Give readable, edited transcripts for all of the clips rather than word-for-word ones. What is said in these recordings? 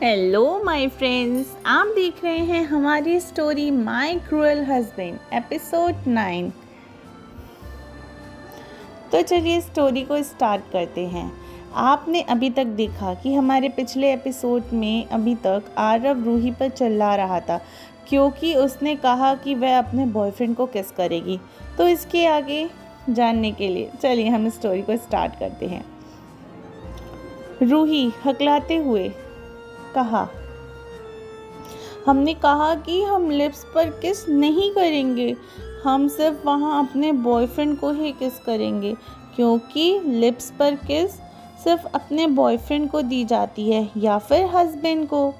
Hello my friends, आप देख रहे हैं हमारी story my cruel husband episode 9। तो चलिए स्टोरी को स्टार्ट करते हैं। आपने अभी तक देखा कि हमारे पिछले एपिसोड में अभी तक आरव रूही पर चिल्ला रहा था क्योंकि उसने कहा कि वह अपने बॉयफ्रेंड को किस करेगी। तो इसके आगे जानने के लिए चलिए हम स्टोरी को स्टार्ट करते हैं। रूही हकलाते हुए कहा, हमने कहा कि हम लिप्स पर किस नहीं करेंगे, हम सिर्फ वहाँ अपने बॉयफ्रेंड को ही किस करेंगे क्योंकि लिप्स पर किस सिर्फ अपने बॉयफ्रेंड को दी जाती है या फिर हस्बैंड को।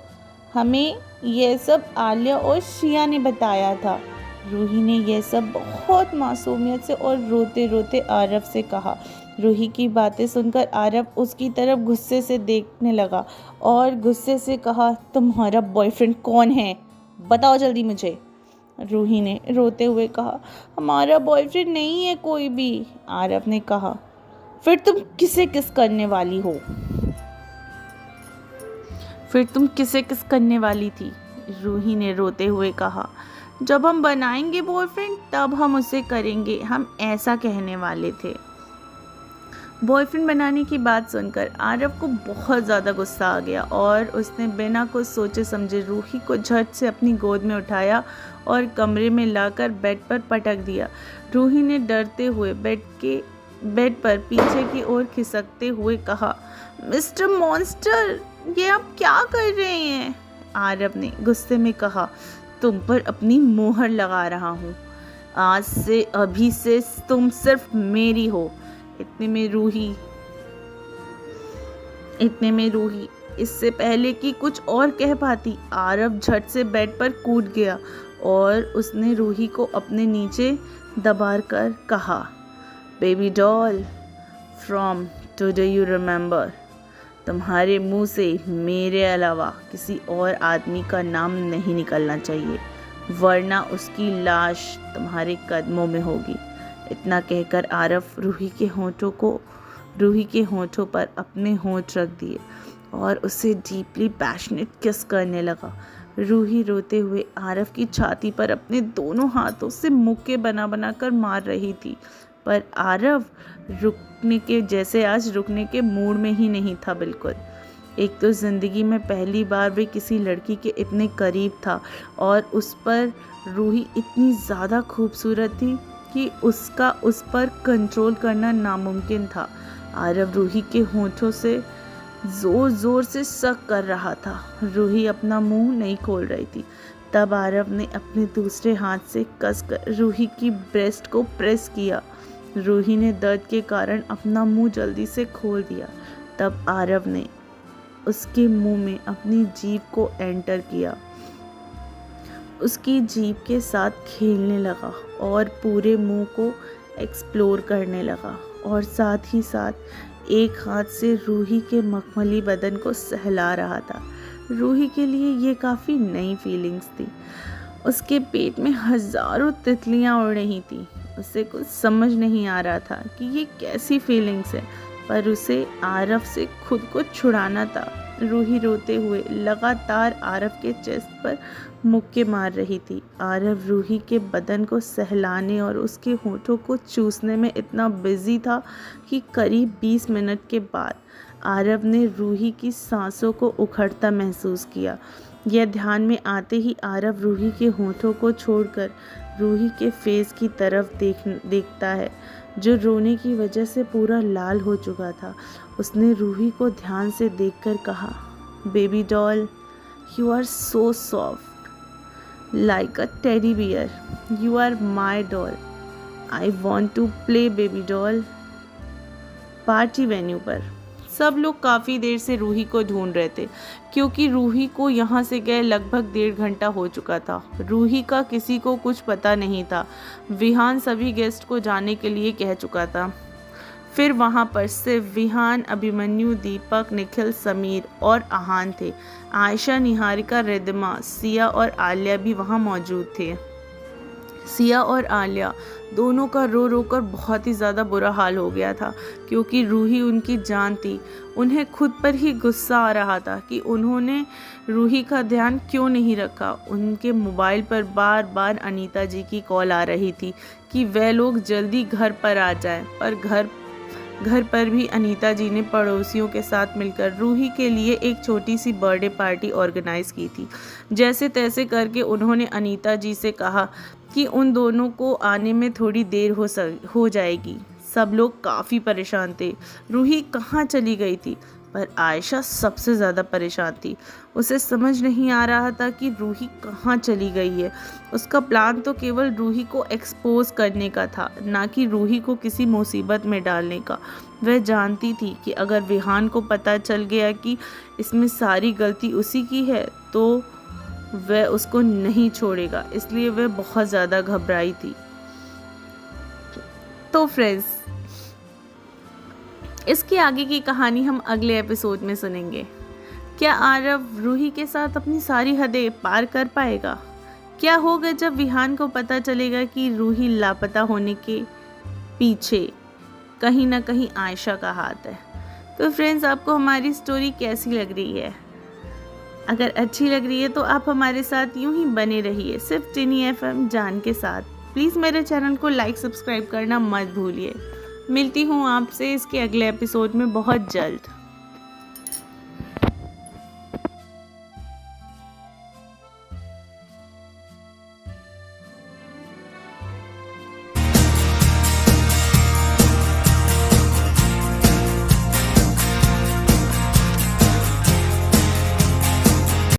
हमें यह सब आलिया और शिया ने बताया था। रूही ने यह सब बहुत मासूमियत से और रोते रोते आरव से कहा। रूही की बातें सुनकर आरव उसकी तरफ गुस्से से देखने लगा और गुस्से से कहा, तुम्हारा बॉयफ्रेंड कौन है, बताओ जल्दी मुझे। रूही ने रोते हुए कहा, हमारा बॉयफ्रेंड नहीं है कोई भी। आरव ने कहा, फिर तुम किसे किस करने वाली हो? फिर तुम किसे किस करने वाली थी? रूही ने रोते हुए कहा, जब हम बनाएंगे बॉयफ्रेंड तब हम उसे करेंगे, हम ऐसा कहने वाले थे। बॉयफ्रेंड बनाने की बात सुनकर आरव को बहुत ज़्यादा गुस्सा आ गया और उसने बिना कुछ सोचे समझे रूही को झट से अपनी गोद में उठाया और कमरे में लाकर बेड पर पटक दिया। रूही ने डरते हुए बेड पर पीछे की ओर खिसकते हुए कहा, मिस्टर मॉन्स्टर, ये आप क्या कर रहे हैं? आरव ने गुस्से में कहा, तुम पर अपनी मोहर लगा रहा हूँ, आज से अभी से तुम सिर्फ मेरी हो। इतने में रूही इससे पहले कि कुछ और कह पाती आरव झट से बेड पर कूद गया और उसने रूही को अपने नीचे दबा कर कहा, baby doll, from today you remember, तुम्हारे मुंह से मेरे अलावा किसी और आदमी का नाम नहीं निकलना चाहिए, वरना उसकी लाश तुम्हारे कदमों में होगी। इतना कहकर आरव रूही के होठों पर अपने होंठ रख दिए और उसे डीपली पैशनेट किस करने लगा। रूही रोते हुए आरव की छाती पर अपने दोनों हाथों से मुक्के बना कर मार रही थी, पर आरव आज रुकने के मूड में ही नहीं था बिल्कुल। एक तो ज़िंदगी में पहली बार वे किसी लड़की के इतने करीब था और उस पर रूही इतनी ज़्यादा खूबसूरत थी कि उसका उस पर कंट्रोल करना नामुमकिन था। आरव रूही के होठों से ज़ोर ज़ोर से सक कर रहा था। रूही अपना मुंह नहीं खोल रही थी। तब आरव ने अपने दूसरे हाथ से कसकर रूही की ब्रेस्ट को प्रेस किया। रूही ने दर्द के कारण अपना मुंह जल्दी से खोल दिया। तब आरव ने उसके मुंह में अपनी जीभ को एंटर किया, उसकी जीभ के साथ खेलने लगा और पूरे मुंह को एक्सप्लोर करने लगा और साथ ही साथ एक हाथ से रूही के मखमली बदन को सहला रहा था। रूही के लिए ये काफ़ी नई फीलिंग्स थी। उसके पेट में हज़ारों तितलियां उड़ रही थी। उसे कुछ समझ नहीं आ रहा था कि ये कैसी फीलिंग्स है, पर उसे आरव से खुद को छुड़ाना था। रूही रोते हुए लगातार आरव के चेस्ट पर मुक्के मार रही थी। आरव रूही के बदन को सहलाने और उसके होठों को चूसने में इतना बिजी था कि करीब 20 मिनट के बाद आरव ने रूही की सांसों को उखड़ता महसूस किया। यह ध्यान में आते ही आरव रूही के होठों को छोड़कर रूही के फेस की तरफ देखता है, जो रोने की वजह से पूरा लाल हो चुका था। उसने रूही को ध्यान से देखकर कहा, baby doll, you are so soft like a teddy bear, you are my doll, I want to play baby doll. Party venue पर सब लोग काफ़ी देर से रूही को ढूंढ रहे थे क्योंकि रूही को यहाँ से गए लगभग 1.5 घंटा हो चुका था। रूही का किसी को कुछ पता नहीं था। विहान सभी गेस्ट को जाने के लिए कह चुका था। फिर वहाँ पर सिर्फ विहान, अभिमन्यु, दीपक, निखिल, समीर और आहान थे। आयशा, निहारिका, रिद्धिमा, सिया और आलिया भी वहाँ मौजूद थे। सिया और आलिया दोनों का रो रो कर बहुत ही ज़्यादा बुरा हाल हो गया था, क्योंकि रूही उनकी जान थी। उन्हें खुद पर ही गुस्सा आ रहा था कि उन्होंने रूही का ध्यान क्यों नहीं रखा। उनके मोबाइल पर बार बार अनीता जी की कॉल आ रही थी कि वह लोग जल्दी घर पर आ जाएं, पर घर पर भी अनीता जी ने पड़ोसियों के साथ मिलकर रूही के लिए एक छोटी सी बर्थडे पार्टी ऑर्गेनाइज की थी। जैसे तैसे करके उन्होंने अनीता जी से कहा कि उन दोनों को आने में थोड़ी देर हो जाएगी। सब लोग काफ़ी परेशान थे। रूही कहाँ चली गई थी, पर आयशा सबसे ज़्यादा परेशान थी। उसे समझ नहीं आ रहा था कि रूही कहाँ चली गई है। उसका प्लान तो केवल रूही को एक्सपोज करने का था, ना कि रूही को किसी मुसीबत में डालने का। वह जानती थी कि अगर विहान को पता चल गया कि इसमें सारी गलती उसी की है तो वह उसको नहीं छोड़ेगा, इसलिए वह बहुत ज़्यादा घबराई थी। तो फ्रेंड्स, इसके आगे की कहानी हम अगले एपिसोड में सुनेंगे। क्या आरव रूही के साथ अपनी सारी हदें पार कर पाएगा? क्या होगा जब विहान को पता चलेगा कि रूही लापता होने के पीछे कहीं ना कहीं आयशा का हाथ है? तो फ्रेंड्स, आपको हमारी स्टोरी कैसी लग रही है? अगर अच्छी लग रही है तो आप हमारे साथ यूं ही बने रहिए सिर्फ टिनी FM जान के साथ। प्लीज़ मेरे चैनल को लाइक सब्सक्राइब करना मत भूलिए। मिलती हूँ आपसे इसके अगले एपिसोड में बहुत जल्द।